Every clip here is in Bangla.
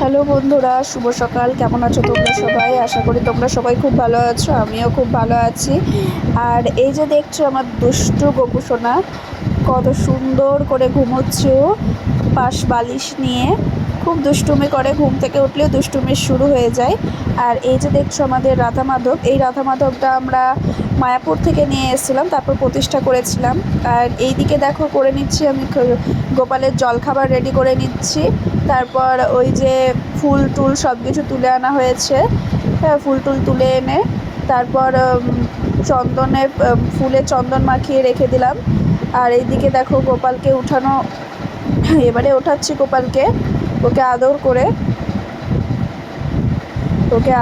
হ্যালো বন্ধুরা, শুভ সকাল। কেমন আছো তোমরা সবাই? আশা করি তোমরা সবাই খুব ভালো আছো, আমিও খুব ভালো আছি। আর এই যে দেখছো আমার দুষ্টু গোপু সোনা কত সুন্দর করে ঘুমোচ্ছে ও, পাশ বালিশ নিয়ে। খুব দুষ্টুমি করে, ঘুম থেকে উঠলেও দুষ্টুমি শুরু হয়ে যায়। আর এই যে দেখছো আমাদের রাধা মাধব, এই রাধা মাধবটা আমরা মায়াপুর থেকে নিয়ে এসেছিলাম, তারপর প্রতিষ্ঠা করেছিলাম। আর এই দিকে দেখো করে নিচ্ছি আমি গোপালের জলখাবার রেডি করে নিচ্ছি। তারপর ওই যে ফুল টুল সব কিছু তুলে আনা হয়েছে। হ্যাঁ, ফুল টুল তুলে এনে তারপর চন্দনে ফুলে চন্দন মাখিয়ে রেখে দিলাম। আর এইদিকে দেখো গোপালকে উঠানো, এবারে ওঠাচ্ছি গোপালকে, ওকে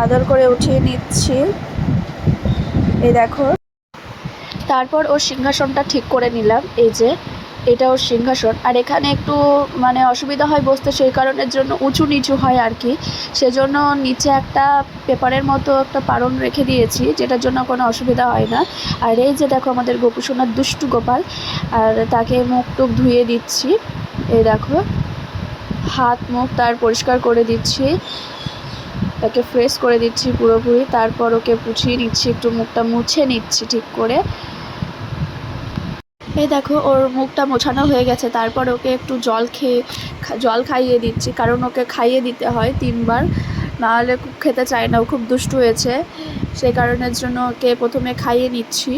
আদর করে উঠিয়ে নিচ্ছি। এই দেখো, তারপর ওর সিংহাসনটা ঠিক করে নিলাম। এই যে এটা ওর সিংহাসন, আর এখানে একটু মানে অসুবিধা হয় বসতে, সেই কারণের জন্য উঁচু নিচু হয় আর কি। সেজন্য নিচে একটা পেপারের মতো একটা পারণ রেখে দিয়েছি, যেটার জন্য কোনো অসুবিধা হয় না। আর এই যে দেখো আমাদের গোপু সোনার দুষ্টু গোপাল, আর তাকে মুখ টুক ধুয়ে দিচ্ছি। এই দেখো হাত মুখ তার পরিষ্কার করে দিচ্ছি, তাকে ফ্রেশ করে দিচ্ছি পুরোপুরি। তারপর ওকে পুছিয়ে নিচ্ছি, একটু মুখটা মুছে নিচ্ছি ঠিক করে। এই দেখো ওর মুখটা মোছানো হয়ে গেছে। তারপর ওকে একটু জল খাইয়ে দিচ্ছি, কারণ ওকে খাইয়ে দিতে হয় 3 বার, নাহলে খুব খেতে চায় না, ও খুব দুষ্টু হয়েছে। সেই কারণের জন্য ওকে প্রথমে খাইয়ে নিচ্ছি।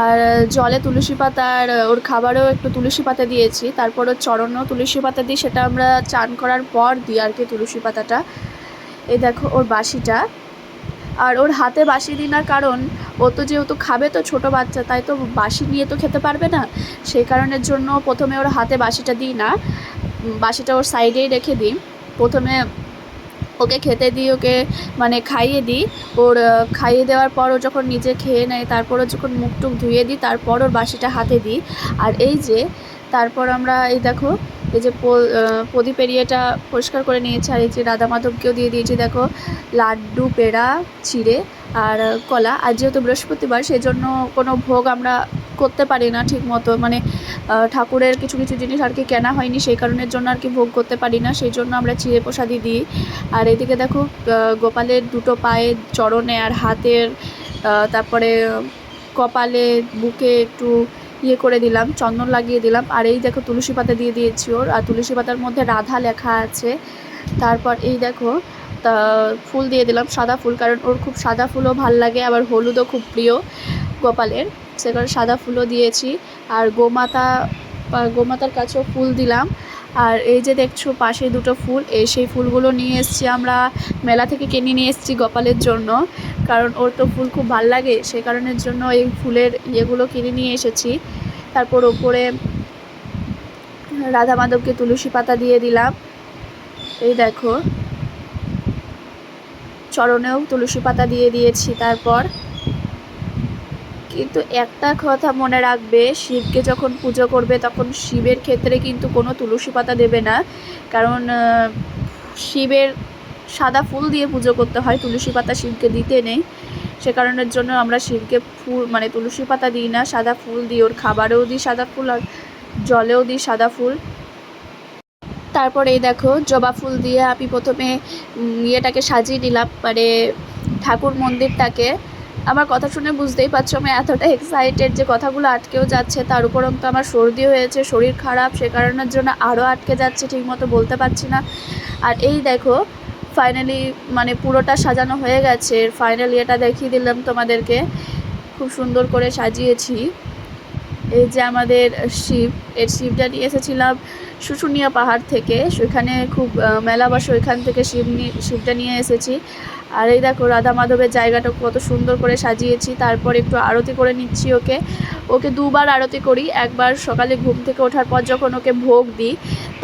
আর জলে তুলসী পাতা, আর ওর খাবারেও একটু তুলসী পাতা দিয়েছি। তারপর ওর চরণেও তুলসী পাতা দিই, সেটা আমরা চান করার পর দিই আর কি তুলসী পাতাটা। এই দেখো ওর বাসিটা, আর ওর হাতে বাসি দিই না, কারণ ও তো যেহেতু খাবে, তো ছোটো বাচ্চা, তাই তো বাসি নিয়ে তো খেতে পারবে না। সেই কারণের জন্য প্রথমে ওর হাতে বাসিটা দিই না, বাসিটা ওর সাইডেই রেখে দিই। প্রথমে ওকে খেতে দিই, ওকে মানে খাইয়ে দিই। ওর খাইয়ে দেওয়ার পর ও যখন নিজে খেয়ে নেয়, তারপর ও যখন মুখ টুক ধুয়ে দিই, তারপর ওর বাসিটা হাতে দিই। আর এই যে তারপর আমরা এই দেখো এই যে প্রদীপ এরিয়াটা পরিষ্কার করে নিয়েছি। আর এই যে রাধা মাধবকেও দিয়ে দিয়েছি দেখো লাড্ডু, পেড়া, চিড়ে আর কলা। আর যেহেতু বৃহস্পতিবার, সেই জন্য কোনো ভোগ আমরা করতে পারি না ঠিক মতো, মানে ঠাকুরের কিছু কিছু জিনিস আর কি কেনা হয়নি, সেই কারণের জন্য আর কি ভোগ করতে পারি না, সেই জন্য আমরা চিড়ে প্রসাদই দিই। আর এদিকে দেখো গোপালের দুটো পায়ে, চরণে আর হাতের, তারপরে কপালে, বুকে একটু ইয়ে করে দিলাম, চন্দন লাগিয়ে দিলাম। আর এই দেখো তুলসী পাতা দিয়ে দিয়েছি ওর, আর তুলসী পাতার মধ্যে রাধা লেখা আছে। তারপর এই দেখো তা ফুল দিয়ে দিলাম, সাদা ফুল, কারণ ওর খুব সাদা ফুলও ভাল লাগে, আবার হলুদও খুব প্রিয় গোপালের, সে কারণে সাদা ফুলও দিয়েছি। আর গোমাতার কাছেও ফুল দিলাম। আর এই যে দেখছো পাশে দুটো ফুল, সেই ফুলগুলো নিয়ে এসেছি আমরা মেলা থেকে কিনে নিয়ে এসেছি গোপালের জন্য, কারণ ওর তো ফুল খুব ভাল লাগে, সেই কারণের জন্য এই ফুলের ইয়েগুলো কিনে নিয়ে এসেছি। তারপর ওপরে রাধা মাধবকে তুলসী পাতা দিয়ে দিলাম। এই দেখো চরণেও তুলসী পাতা দিয়ে দিয়েছি। তারপর কিন্তু একটা কথা মনে রাখবে, শিবকে যখন পুজো করবে তখন শিবের ক্ষেত্রে কিন্তু কোনো তুলসী পাতা দেবে না, কারণ শিবের সাদা ফুল দিয়ে পুজো করতে হয়, তুলসী পাতা শিবকে দিতে নেই। সে কারণের জন্য আমরা শিবকে ফুল মানে তুলসী পাতা দিই না, সাদা ফুল দিই। ওর খাবারেও দিই সাদা ফুল, আর জলেও দিই সাদা ফুল। তারপর এই দেখো জবা ফুল দিয়ে আমি প্রথমে ইয়েটাকে সাজিয়ে নিলাম, মানে ঠাকুর মন্দিরটাকে। আমার কথা শুনে বুঝতেই পারছো আমি এতটা এক্সাইটেড যে কথাগুলো আটকেও যাচ্ছে, তার উপরন্তু আমার সর্দি হয়েছে, শরীর খারাপ, সে কারণের জন্য আরও আটকে যাচ্ছে, ঠিকমতো বলতে পারছি না। আর এই দেখো ফাইনালি মানে পুরোটা সাজানো হয়ে গেছে, ফাইনালি এটা দেখিয়ে দিলাম তোমাদেরকে, খুব সুন্দর করে সাজিয়েছি। এই যে আমাদের শিব, এর শিবটা নিয়ে এসেছিলাম শুশুনিয়া পাহাড় থেকে, সেখানে খুব মেলা বসে, ওইখান থেকে শিবটা নিয়ে এসেছি। আর এই দেখো রাধা মাধবের জায়গাটা কত সুন্দর করে সাজিয়েছি। তারপর একটু আরতি করে নিচ্ছি ওকে, 2বার আরতি করি। একবার সকালে ঘুম থেকে ওঠার পর যখন ওকে ভোগ দিই,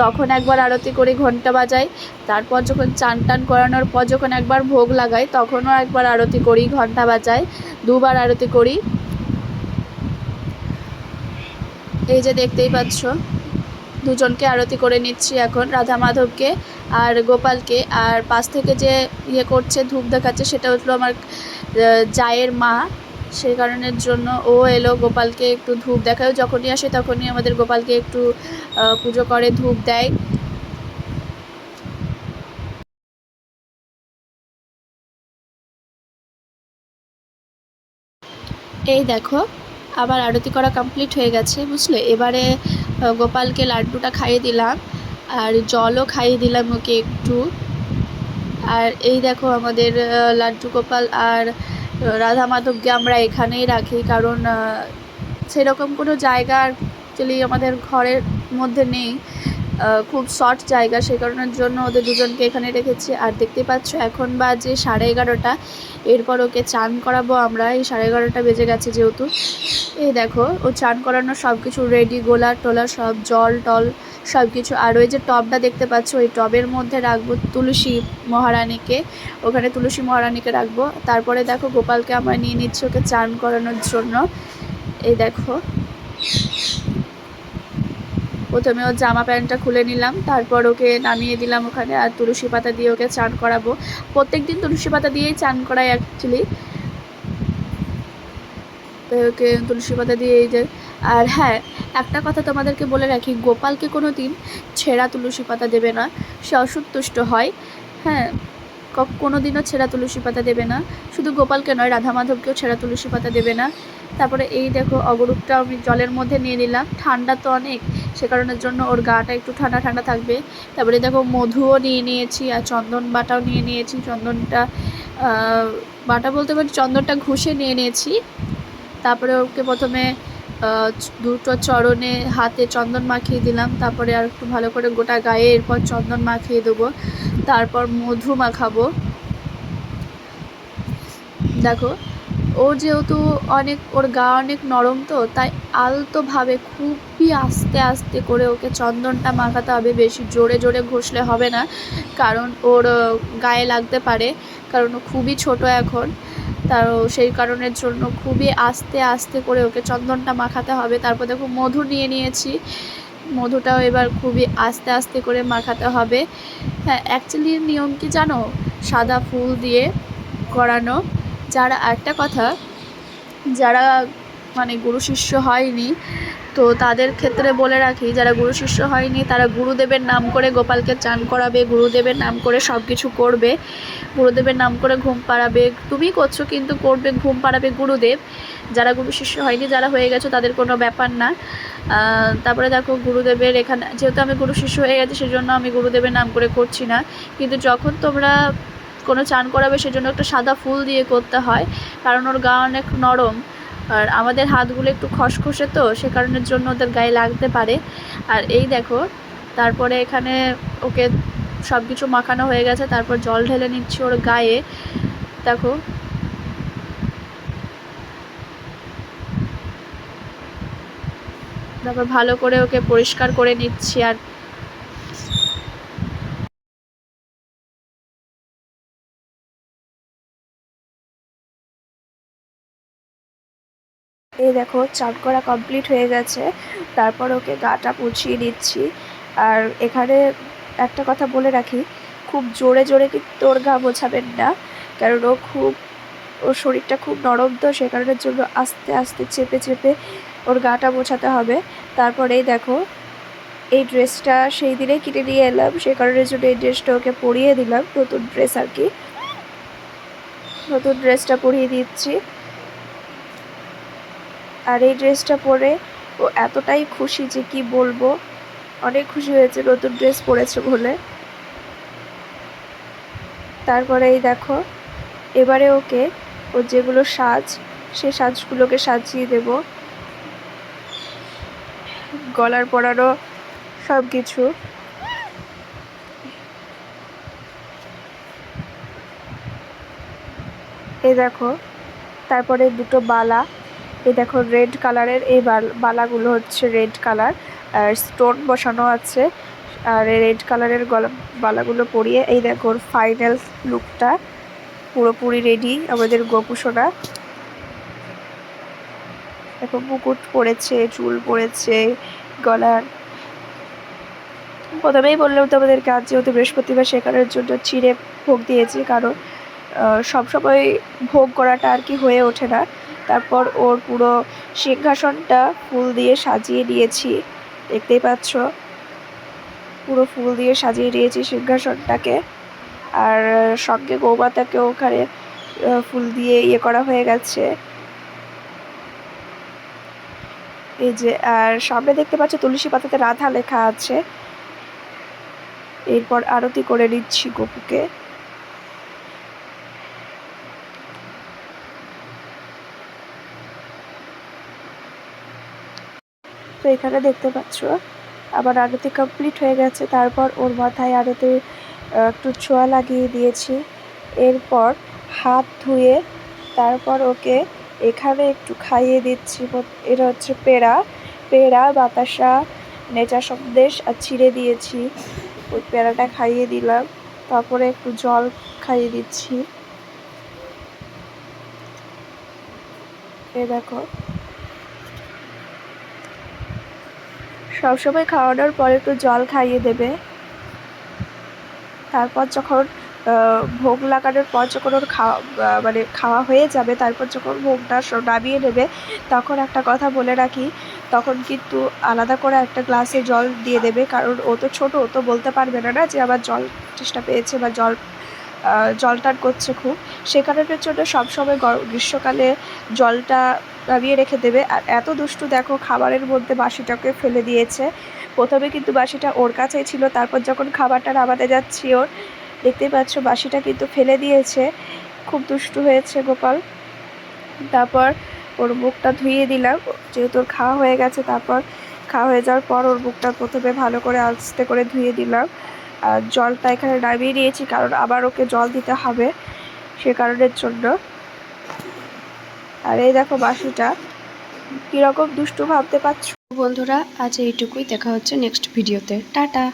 তখন একবার আরতি করি, ঘন্টা বাজাই। তারপর যখন চান টান করানোর পর যখন একবার ভোগ লাগাই, তখনও একবার আরতি করি, ঘন্টা বাজাই, 2বার আরতি করি। এই যে দেখতেই পাচ্ছ দুজনকে আরতি করে নিচ্ছি এখন, রাধা মাধবকে আর গোপালকে। আর পাশ থেকে যে ইয়ে করছে, ধূপ দেখাচ্ছে, সেটা হলো আমার জায়ের মা, সেই কারণের জন্য ও এলো গোপালকে একটু ধূপ দেখায়। যখনই আসে তখনই আমাদের গোপালকে একটু পুজো করে, ধূপ দেয়। এই দেখো আবার আরতি করা কমপ্লিট হয়ে গেছে, বুঝলে। এবারে গোপালকে লাড্ডুটা খাইয়ে দিলাম আর জলও খাইয়ে দিলাম ওকে একটু। আর এই দেখো আমাদের লাড্ডু গোপাল আর রাধা মাধবকে আমরা এখানেই রাখি, কারণ সেরকম কোনো জায়গা অ্যাকচুয়ালি আমাদের ঘরের মধ্যে নেই, খুব শর্ট জায়গা, সেই কারণের জন্য ওদের দুজনকে এখানে রেখেছি। আর দেখতে পাচ্ছ এখন বাজে 11:30, এরপর ওকে চান করাবো আমরা। এই 11:30 বেজে গেছে যেহেতু। এই দেখো ও চান করানোর সব কিছু রেডি, গোলা টোলা সব, জল টল সব কিছু। আর ওই যে টবটা দেখতে পাচ্ছ, ওই টবের মধ্যে রাখবো তুলসী মহারানীকে, ওখানে তুলসী মহারানীকে রাখবো। তারপরে দেখো গোপালকে আমরা নিয়ে নিচ্ছি ওকে চান করানোর জন্য। এই দেখো প্রথমে ওর জামা প্যান্টটা খুলে নিলাম, তারপর ওকে নামিয়ে দিলাম ওখানে, আর তুলসী পাতা দিয়ে ওকে চান করাবো। প্রত্যেক দিন তুলসী পাতা দিয়েই চান করাই অ্যাকচুয়ালি, ওকে তুলসী পাতা দিয়ে এই যে। আর হ্যাঁ, একটা কথা তোমাদেরকে বলে রাখি, গোপালকে কোনো দিন ছেঁড়া তুলসী পাতা দেবে না, সে অসন্তুষ্ট হয়। হ্যাঁ, কোনো দিনও ছেঁড়া তুলসী পাতা দেবে না, শুধু গোপালকে নয়, রাধা মাধবকেও ছেঁড়া তুলসী পাতা দেবে না। তারপরে এই দেখো অগরুপটা আমি জলের মধ্যে নিয়ে নিলাম, ঠান্ডা তো অনেক, সে কারণের জন্য ওর গাটা একটু ঠান্ডা ঠান্ডা থাকবে। তারপরে দেখো মধুও নিয়ে নিয়েছি আর চন্দন বাটাও নিয়ে নিয়েছি, চন্দনটা বাটা বলতে পারি চন্দনটা ঘষে নিয়ে নিয়েছি। তারপরে ওকে প্রথমে দুটো চরণে হাতে চন্দন মাখিয়ে দিলাম, তারপরে আর একটু ভালো করে গোটা গায়ে এরপর চন্দন মাখিয়ে দেবো, তারপর মধু মাখাবো। দেখো ও যেহেতু অনেক, ওর গা অনেক নরম, তো তাই আলতোভাবে খুবই আস্তে আস্তে করে ওকে চন্দনটা মাখাতে হবে, বেশি জোরে জোরে ঘষলে হবে না, কারণ ওর গায়ে লাগতে পারে, কারণ ও খুবই ছোট এখন। তার সেই কারণের জন্য খুবই আস্তে আস্তে করে ওকে চন্দনটা মাখাতে হবে। তারপর দেখো মধু নিয়ে নিয়েছি, মধুটাও এবার খুবই আস্তে আস্তে করে মাখাতে হবে। হ্যাঁ, অ্যাকচুয়ালি নিয়ম কি জানো, সাদা ফুল দিয়ে করানো। যারা একটা কথা, যারা মানে গুরু শিষ্য হয়নি, তো তাদের ক্ষেত্রে বলে রাখি, যারা গুরু শিষ্য হয়নি তারা গুরুদেবের নাম করে গোপালকে চান করাবে, গুরুদেবের নাম করে সব কিছু করবে, গুরুদেবের নাম করে ঘুম পাড়াবে। তুমি করছো কিন্তু করবে, ঘুম পাড়াবে গুরুদেব। যারা গুরু শিষ্য হয়নি, যারা হয়ে গেছো তাদের কোনো ব্যাপার না। তারপরে দেখো গুরুদেবের এখানে যেহেতু আমি গুরু শিষ্য হয়ে গেছি, সেজন্য আমি গুরুদেবের নাম করে করছি না, কিন্তু যখন তোমরা কোনো চান করাবে সেজন্য একটা সাদা ফুল দিয়ে করতে হয়, কারণ ওর গা অনেক নরম আর আমাদের হাতগুলো একটু খসখসে, তো সে কারণের জন্য ওদের গায়ে লাগতে পারে। আর এই দেখো তারপরে এখানে ওকে সব কিছু মাখানো হয়ে গেছে, তারপর জল ঢেলে নিচ্ছি ওর গায়ে। দেখো তারপর ভালো করে ওকে পরিষ্কার করে নিচ্ছি। আর এই দেখো চান করা কমপ্লিট হয়ে গেছে, তারপর ওকে গাটা পুছিয়ে দিচ্ছি। আর এখানে একটা কথা বলে রাখি, খুব জোরে জোরে কিন্তু ওর গা মোছাবেন না, কারণ ওর শরীরটা খুব নরম, তো সে কারণের জন্য আস্তে আস্তে চেপে চেপে ওর গাটা মোছাতে হবে। তারপরেই দেখো এই ড্রেসটা সেই দিনেই কিনে নিয়ে এলাম, সে কারণের জন্য এই ড্রেসটা ওকে পরিয়ে দিলাম, নতুন ড্রেস আর কি, নতুন ড্রেসটা পরিয়ে দিচ্ছি। আর এই ড্রেসটা পরে ও এতটাই খুশি যে কি বলবো, অনেক খুশি হয়েছে নতুন ড্রেস পরেছে বলে। তারপরে এই দেখো এবারে ওকে ও যেগুলো সাজ, সে সাজগুলোকে সাজিয়ে দেব, গলার পরানো সব কিছু। এই দেখো তারপরে দুটো বালা, এই দেখো রেড কালারের, এই বালাগুলো হচ্ছে রেড কালার, আর স্টোন বসানো আছে। আর এই রেড কালারের বালাগুলো পরিয়ে এই দেখো ফাইনাল লুকটা পুরোপুরি রেডি আমাদের গোপু সোনা। দেখো মুকুট পরেছে, চুল পরেছে, গলার। প্রথমেই বললাম তোমাদেরকে আজ যেহেতু বৃহস্পতিবার, সেখানের জন্য চিড়ে ভোগ দিয়েছি, কারণ সবসময় ভোগ করাটা আর কি হয়ে ওঠে না। তারপর ওর পুরো সিংহাসনটা ফুল দিয়ে সাজিয়ে দিয়েছি, দেখতেই পাচ্ছ পুরো ফুল দিয়ে সাজিয়ে দিয়েছি সিংহাসনটাকে। আর সঙ্গে গৌমাতাকেও ওখানে ফুল দিয়ে ইয়ে করা হয়ে গেছে। এই যে আর সামনে দেখতে পাচ্ছ তুলসী পাতাতে রাধা লেখা আছে। এরপর আরতি করে নিচ্ছি গপুকে। তো এখানে দেখতে পাচ্ছ আবার আরতি কমপ্লিট হয়ে গেছে। তারপর ওর মাথায় আরতি একটু ছোঁয়া লাগিয়ে দিয়েছি। এরপর হাত ধুয়ে তারপর ওকে এখানে একটু খাইয়ে দিচ্ছি। এটা হচ্ছে পেড়া বাতাসা নেচা সন্দেশ আর ছিঁড়ে দিয়েছি। ওই পেড়াটা খাইয়ে দিলাম, তারপরে একটু জল খাইয়ে দিচ্ছি। এ দেখো, সবসময় খাওয়ানোর পরে একটু জল খাইয়ে দেবে। তারপর যখন ভোগ লাগানোর পর যখন ওর খাওয়া হয়ে যাবে, তারপর যখন ভোগটা নামিয়ে নেবে, তখন একটা কথা বলে রাখি, তখন কিন্তু আলাদা করে একটা গ্লাসে জল দিয়ে দেবে। কারণ ও তো ছোটো, ও তো বলতে পারবে না যে আমার জল তেষ্টা পেয়েছে বা জল টান করছে খুব। সে কারণের জন্য সবসময় গ্রীষ্মকালে জলটা নামিয়ে রেখে দেবে। আর এত দুষ্টু দেখো, খাবারের মধ্যে বাসিটাকে ফেলে দিয়েছে। প্রথমে কিন্তু বাসিটা ওর কাছেই ছিল, তারপর যখন খাবারটা নামাতে যাচ্ছি ওর, দেখতেই পাচ্ছ বাসিটা কিন্তু ফেলে দিয়েছে। খুব দুষ্টু হয়েছে গোপাল। তারপর ওর মুখটা ধুইয়ে দিলাম, যেহেতু ওর খাওয়া হয়ে গেছে। তারপর খাওয়া হয়ে যাওয়ার পর ওর মুখটা প্রথমে ভালো করে আস্তে করে ধুয়ে দিলাম। আর জলটা এখানে নামিয়ে নিয়েছি, কারণ আবার ওকে জল দিতে হবে সে কারণের জন্য। আর এই দেখো বাসিটা কীরকম দুষ্টু, ভাবতে পারছো। বন্ধুরা, আজ এইটুকুই। দেখা হচ্ছে নেক্সট ভিডিওতে। টাটা।